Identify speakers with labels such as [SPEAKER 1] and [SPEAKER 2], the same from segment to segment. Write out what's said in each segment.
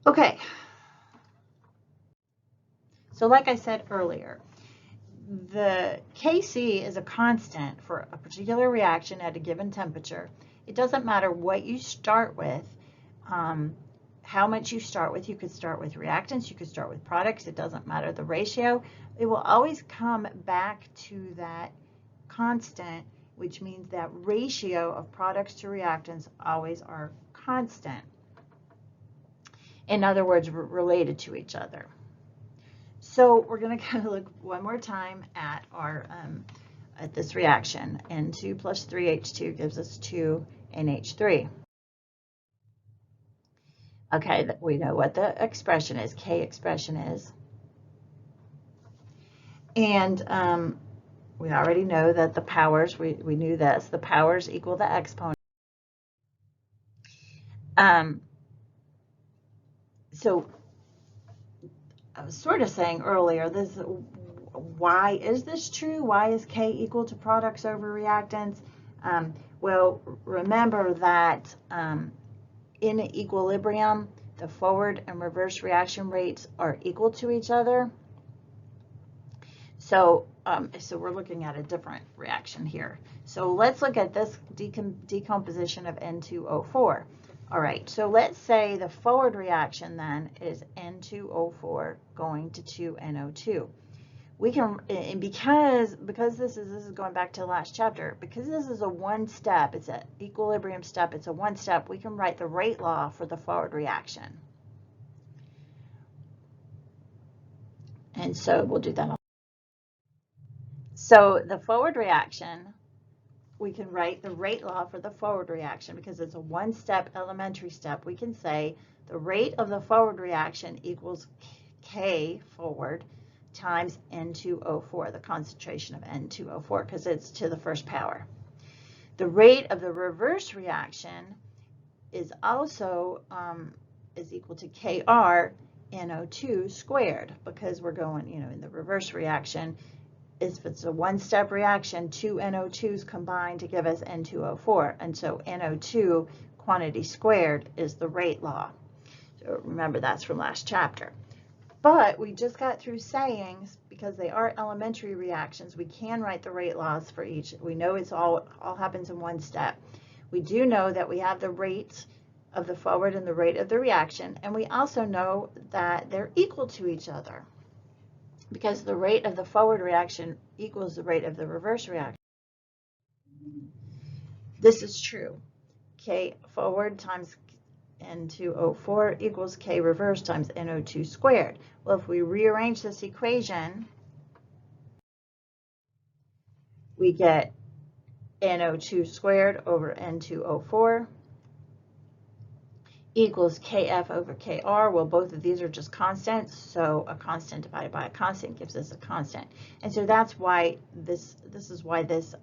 [SPEAKER 1] Okay, so like I said earlier, the Kc is a constant for a particular reaction at a given temperature. It doesn't matter what you start with, um, how much you start with. You could start with reactants, you could start with products, it doesn't matter the ratio. It will always come back to that constant, which means that ratio of products to reactants always are constant. In other words, related to each other. So we're going to kind of look one more time at our at this reaction. N2 plus 3H2 gives us 2NH3. Okay, we know what the expression is, K expression is. And we already know that the powers, we knew this, the powers equal the exponent. So I was sort of saying earlier, why is this true? Why is K equal to products over reactants? Well, remember that in equilibrium, the forward and reverse reaction rates are equal to each other. So we're looking at a different reaction here. So let's look at this decomposition of N2O4. All right, so let's say the forward reaction then is N2O4 going to 2NO2. We can, and because this is going back to the last chapter, because this is a one step, it's an equilibrium step, it's a one step, we can write the rate law for the forward reaction. And so we'll do that. So the forward reaction, we can write the rate law for the forward reaction because it's a one-step elementary step. We can say the rate of the forward reaction equals K forward times N2O4, the concentration of N2O4, because it's to the first power. The rate of the reverse reaction is also is equal to Kr NO2 squared, because we're going, in the reverse reaction, if it's a one-step reaction, two NO2s combine to give us N2O4, and so NO2 quantity squared is the rate law. So remember, that's from last chapter. But we just got through saying, because they are elementary reactions, we can write the rate laws for each. We know it's all happens in one step. We do know that we have the rate of the forward and the rate of the reaction, and we also know that they're equal to each other, because the rate of the forward reaction equals the rate of the reverse reaction. This is true. K forward times N2O4 equals K reverse times NO2 squared. Well, if we rearrange this equation, we get NO2 squared over N2O4 equals Kf over Kr. Well, both of these are just constants, so a constant divided by a constant gives us a constant. And so that's why this is why this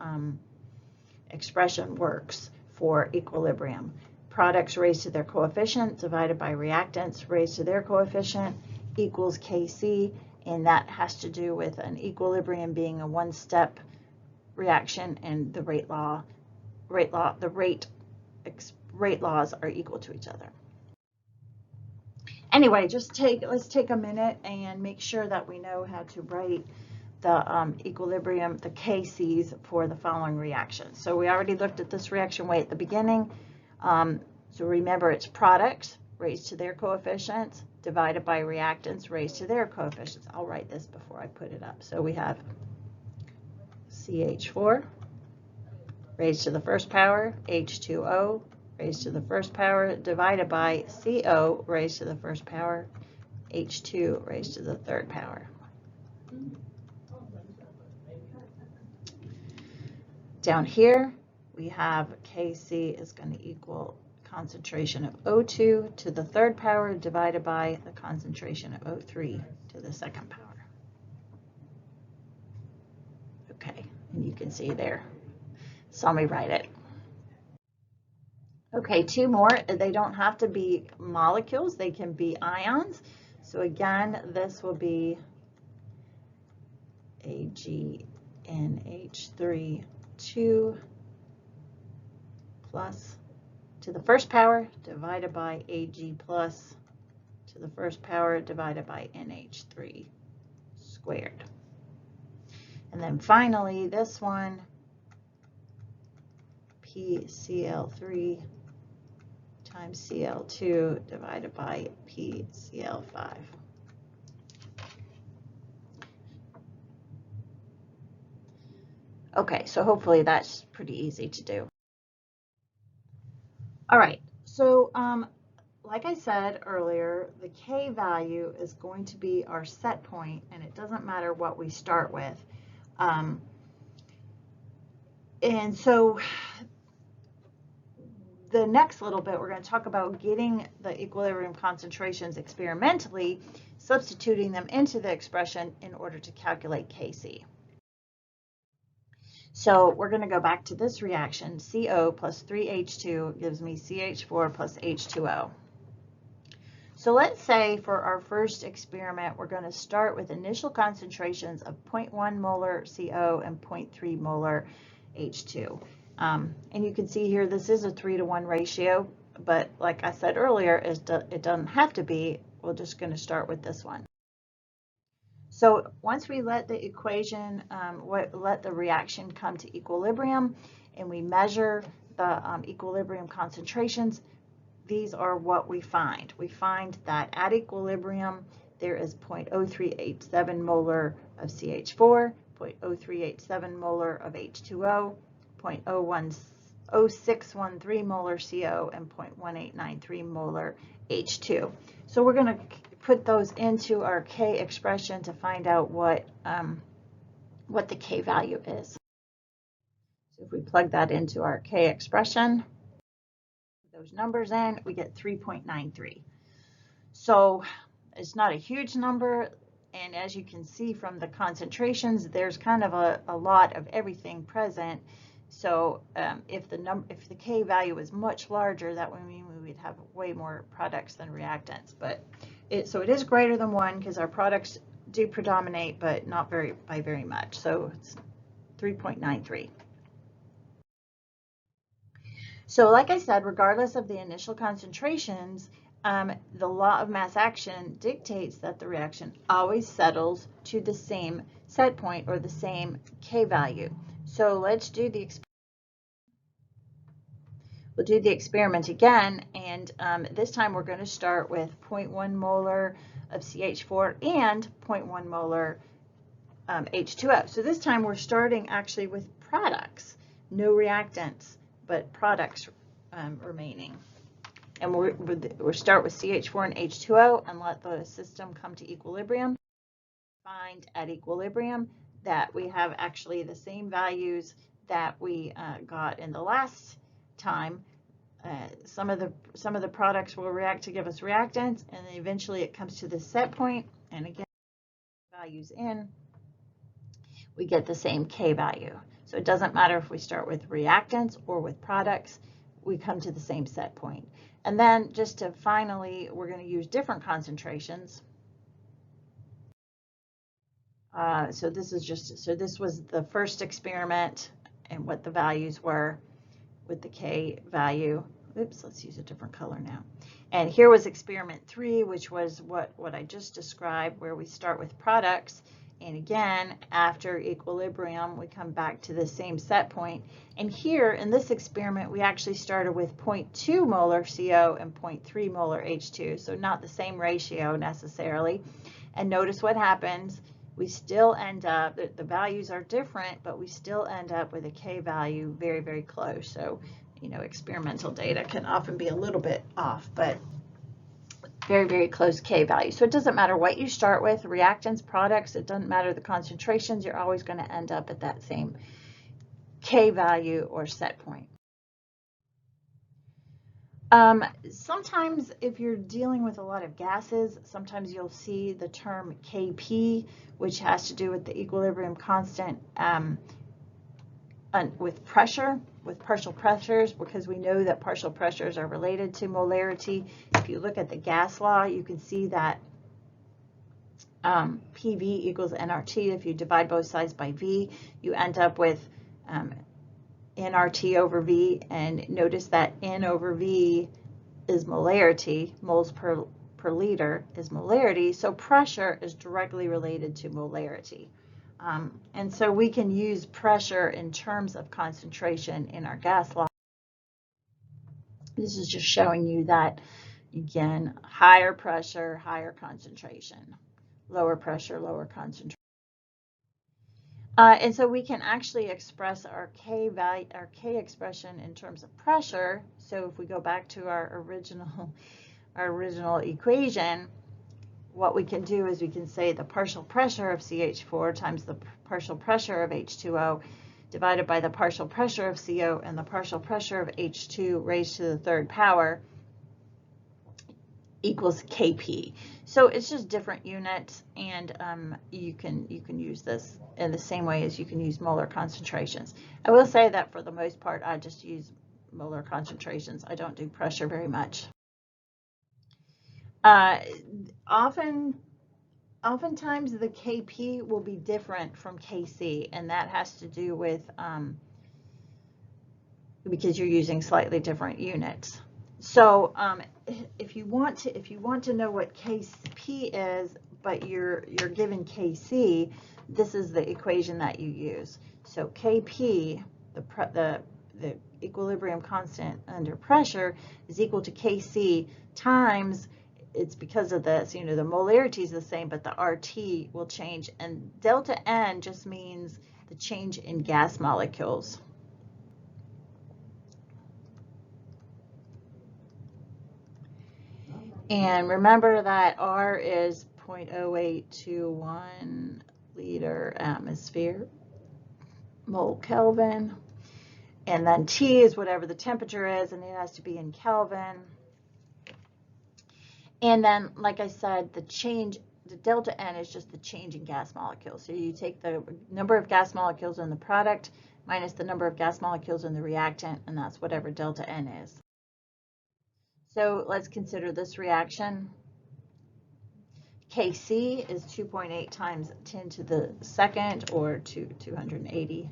[SPEAKER 1] expression works for equilibrium. Products raised to their coefficient divided by reactants raised to their coefficient equals Kc, and that has to do with an equilibrium being a one-step reaction, and the rate laws are equal to each other. Anyway, let's take a minute and make sure that we know how to write the equilibrium, the Kc's for the following reactions. So we already looked at this reaction way at the beginning. So remember, it's products raised to their coefficients divided by reactants raised to their coefficients. I'll write this before I put it up. So we have CH4 raised to the first power, H2O raised to the first power divided by CO raised to the first power, H2 raised to the third power. Down here, we have Kc is going to equal concentration of O2 to the third power divided by the concentration of O3 to the second power. Okay, and you can see there. So let me write it. Okay, two more. They don't have to be molecules. They can be ions. So again, this will be AgNH3 2 plus to the first power divided by Ag plus to to the first power divided by NH3 squared. And then finally, this one, PCl3 times Cl2 divided by PCl5. Okay, so hopefully that's pretty easy to do. All right, so like I said earlier, the K value is going to be our set point, and it doesn't matter what we start with. And so the next little bit, we're going to talk about getting the equilibrium concentrations experimentally, substituting them into the expression in order to calculate Kc. So we're going to go back to this reaction. CO plus 3H2 gives me CH4 plus H2O. So let's say for our first experiment, we're going to start with initial concentrations of 0.1 molar CO and 0.3 molar H2. And you can see here this is a 3-to-1 ratio, but like I said earlier, it doesn't have to be. We're just going to start with this one. So once we let the equation, let the reaction come to equilibrium, and we measure the equilibrium concentrations, these are what we find. We find that at equilibrium, there is 0.0387 molar of CH4, 0.0387 molar of H2O, 0.0613 molar CO, and 0.1893 molar H2. So we're going to put those into our K expression to find out what the K value is. So if we plug that into our K expression, those numbers in, we get 3.93. So it's not a huge number, and as you can see from the concentrations, there's kind of a lot of everything present. So if the K value is much larger, that would mean we would have way more products than reactants. But so it is greater than 1 because our products do predominate, but not by very much. So it's 3.93. So like I said, regardless of the initial concentrations, the law of mass action dictates that the reaction always settles to the same set point or the same K value. So let's do the experiment. We'll do the experiment again, and this time we're going to start with 0.1 molar of CH4 and 0.1 molar H2O. So this time we're starting actually with products, no reactants, but products remaining. And we'll start with CH4 and H2O and let the system come to equilibrium. Find at equilibrium that we have actually the same values that we got in the last time. Some of the products will react to give us reactants, and then eventually it comes to the set point, and again, values in, we get the same K value. So it doesn't matter if we start with reactants or with products, we come to the same set point. And then just to finally, we're going to use different concentrations. So this was the first experiment and what the values were with the K value. Oops, let's use a different color now. And here was experiment 3, which was what I just described, where we start with products. And again, after equilibrium, we come back to the same set point. And here in this experiment, we actually started with 0.2 molar CO and 0.3 molar H2, so not the same ratio necessarily. And notice what happens. We still end up, the values are different, but we still end up with a K value very, very close. So, you know, experimental data can often be a little bit off, but very, very close K value. So it doesn't matter what you start with, reactants, products, it doesn't matter the concentrations, you're always going to end up at that same K value or set point. Sometimes if you're dealing with a lot of gases, sometimes you'll see the term Kp, which has to do with the equilibrium constant with pressure, with partial pressures, because we know that partial pressures are related to molarity. If you look at the gas law, you can see that PV equals nRT. If you divide both sides by V, you end up with nRT over V, and notice that N over V is molarity, moles per per liter is molarity, so pressure is directly related to molarity. And so we can use pressure in terms of concentration in our gas law. This is just showing you that, again, higher pressure, higher concentration, lower pressure, lower concentration. And so we can actually express our K value, our K expression in terms of pressure. So if we go back to our original equation, what we can do is we can say the partial pressure of CH4 times the partial pressure of H2O divided by the partial pressure of CO and the partial pressure of H2 raised to the third power equals Kp. So it's just different units, and you can use this in the same way as you can use molar concentrations. I will say that for the most part, I just use molar concentrations. I don't do pressure very much. Oftentimes the Kp will be different from Kc, and that has to do with because you're using slightly different units. So if you want to know what Kp is, but you're given Kc, this is the equation that you use. So Kp, the equilibrium constant under pressure, is equal to Kc times, it's because of this, the molarity is the same, but the RT will change, and delta N just means the change in gas molecules. And remember that R is 0.0821 liter atmosphere, mole Kelvin. And then T is whatever the temperature is, and it has to be in Kelvin. And then, like I said, the delta N is just the change in gas molecules. So you take the number of gas molecules in the product minus the number of gas molecules in the reactant, and that's whatever delta N is. So let's consider this reaction. Kc is 2.8 times 10 to the second, or 280.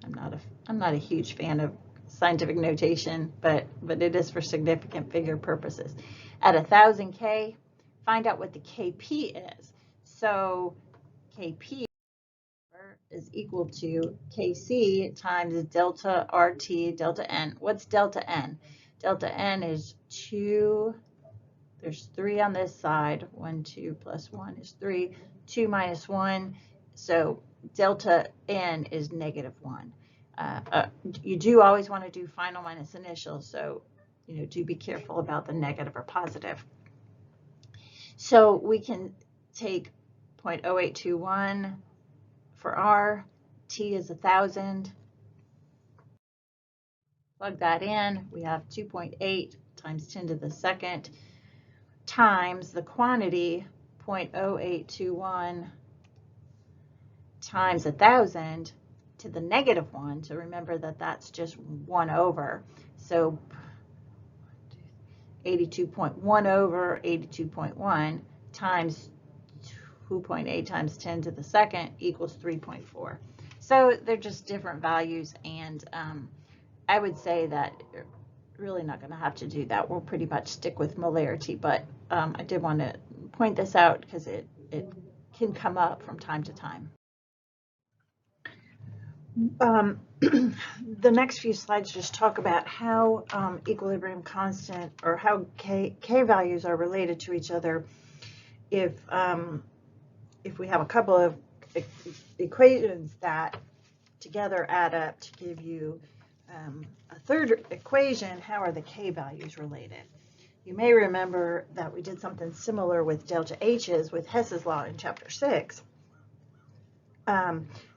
[SPEAKER 1] I'm not a huge fan of scientific notation, but it is for significant figure purposes. At 1,000 K, find out what the Kp is. So Kp is equal to Kc times delta RT delta N. What's delta N? Delta N is 2, there's 3 on this side, 1, 2 plus 1 is 3, 2 minus 1, so delta N is -1. You do always want to do final minus initial, so do be careful about the negative or positive. So we can take 0.0821 for R, T is 1,000. Plug that in, we have 2.8 times 10 to the second times the quantity, 0.0821 times 1,000 to the -1. So remember that that's just 1 over. So 82.1 over 82.1 times 2.8 times 10 to the second equals 3.4. So they're just different values, and I would say that you're really not going to have to do that. We'll pretty much stick with molarity, but I did want to point this out because it can come up from time to time. The next few slides just talk about how equilibrium constant, or how K values are related to each other if we have a couple of equations that together add up to give you a third equation. How are the K values related? You may remember that we did something similar with delta H's with Hess's law in chapter 6.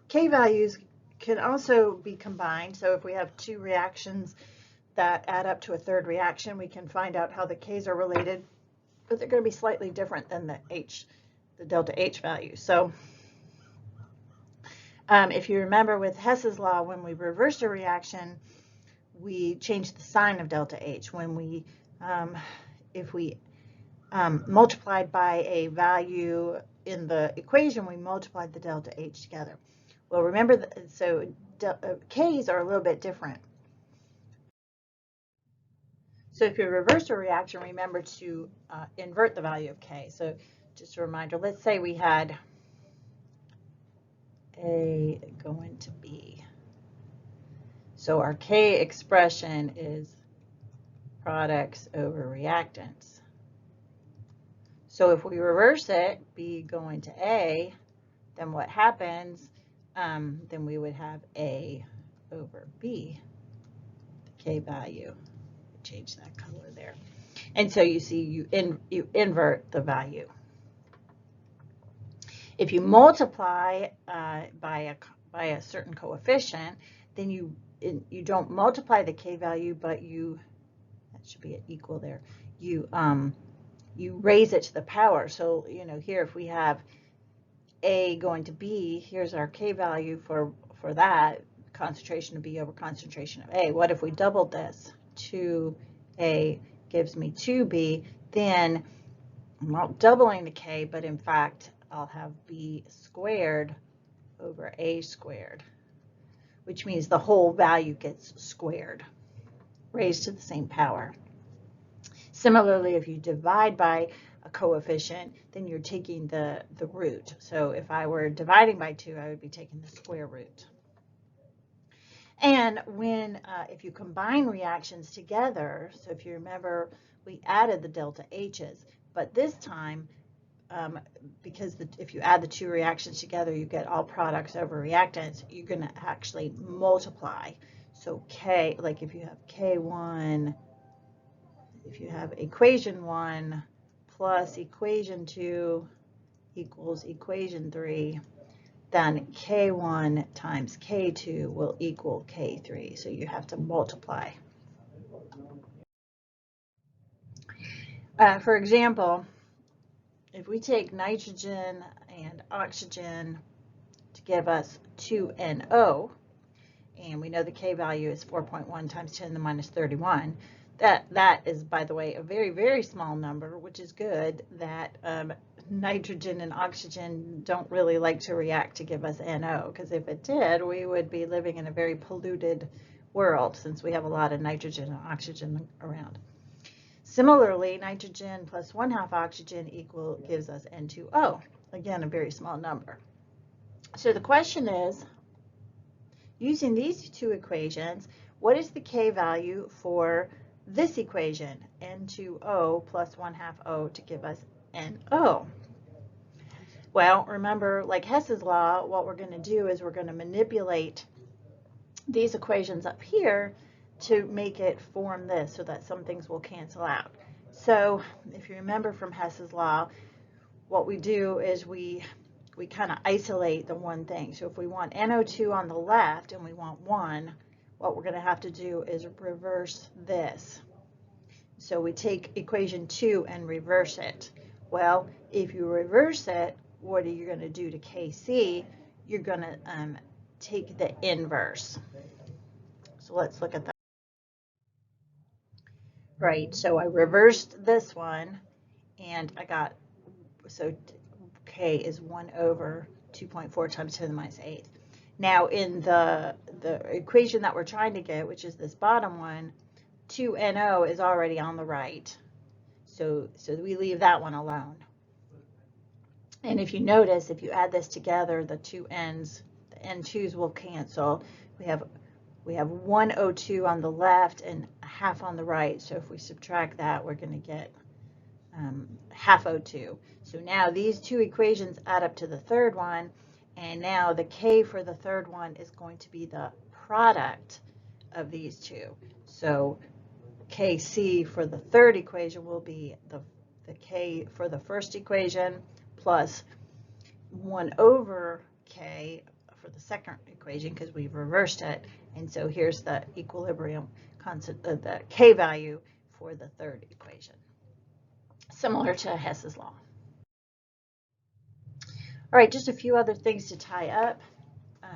[SPEAKER 1] K values can also be combined. So if we have two reactions that add up to a third reaction, we can find out how the K's are related, but they're going to be slightly different than the delta H value. So if you remember with Hess's law, when we reversed a reaction, we changed the sign of delta H. When we, if we multiplied by a value in the equation, we multiplied the delta H together. Well, remember that, so K's are a little bit different. So if you reverse a reaction, remember to invert the value of K. So just a reminder, let's say we had A going to B. So our K expression is products over reactants. So if we reverse it, B going to A, then what happens? Then we would have A over B, the K value. Change that color there. And so you see you invert the If you multiply by a certain coefficient, then you don't multiply the K value, but that should be equal there. You raise it to the power. So, here if we have A going to B, here's our K value for that, concentration of B over concentration of A. What if we doubled this? 2A gives me 2B, then I'm not doubling the K, but in fact, I'll have B squared over A squared, which means the whole value gets squared, raised to the same power. Similarly, if you divide by a coefficient, then you're taking the root. So if I were dividing by 2, I would be taking the square root. And if you combine reactions together, so if you remember, we added the delta H's, but this time, because if you add the two reactions together, you get all products over reactants, you're going to actually multiply. So K, like if you have K1, if you have equation 1 plus equation 2 equals equation 3, then K1 times K2 will equal K3. So you have to multiply. For example, if we take nitrogen and oxygen to give us 2NO, and we know the K value is 4.1 times 10 to the minus 31, that is, by the way, a very, very small number, which is good that nitrogen and oxygen don't really like to react to give us NO, because if it did, we would be living in a very polluted world since we have a lot of nitrogen and oxygen around. Similarly, nitrogen plus 1/2 oxygen gives us N2O. Again, a very small number. So the question is, using these two equations, what is the K value for this equation, N2O plus 1/2 O to give us NO? Well, remember, like Hess's law, what we're going to do is we're going to manipulate these equations up here to make it form this so that some things will cancel out. So if you remember from Hess's law, what we do is we kind of isolate the one thing. So if we want NO2 on the left and we want 1, what we're going to have to do is reverse this. So we take equation 2 and reverse it. Well, if you reverse it, what are you going to do to Kc? You're going to take the inverse. So let's look at that. Right, so I reversed this one, and I got, so K is 1 over 2.4 times 10 to the minus 8. Now in the equation that we're trying to get, which is this bottom one, 2NO is already on the right. So we leave that one alone. And if you notice, if you add this together, the two N's, the N2's will cancel. We have 1 O2 on the left and 1/2 on the right. So if we subtract that, we're going to get 1/2 O2. So now these two equations add up to the third one, and now the K for the third one is going to be the product of these two. So Kc for the third equation will be the K for the first equation plus 1 over K for the second equation, because we've reversed it. And so here's the equilibrium constant, the K value for the third equation, similar to Hess's law. All right, just a few other things to tie up.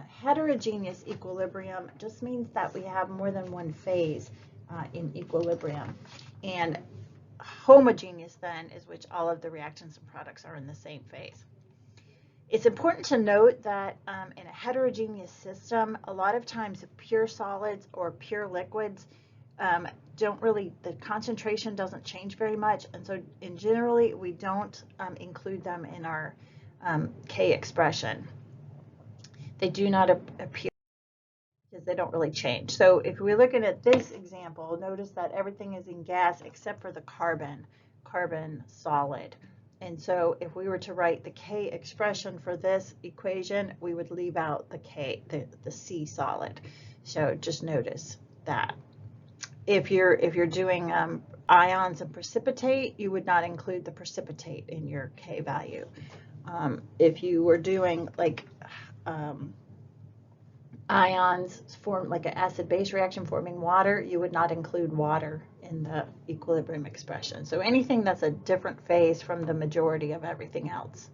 [SPEAKER 1] Heterogeneous equilibrium just means that we have more than one phase in equilibrium. And homogeneous then is which all of the reactants and products are in the same phase. It's important to note that in a heterogeneous system, a lot of times pure solids or pure liquids don't really, the concentration doesn't change very much, and so in generally we don't include them in our K expression. They do not appear because they don't really change. So if we're looking at this example, notice that everything is in gas except for the carbon solid. And so if we were to write the K expression for this equation, we would leave out the C solid. So just notice that. If you're doing ions and precipitate, you would not include the precipitate in your K value. If you were doing like ions form like an acid-base reaction forming water, you would not include water in the equilibrium expression. So anything that's a different phase from the majority of everything else.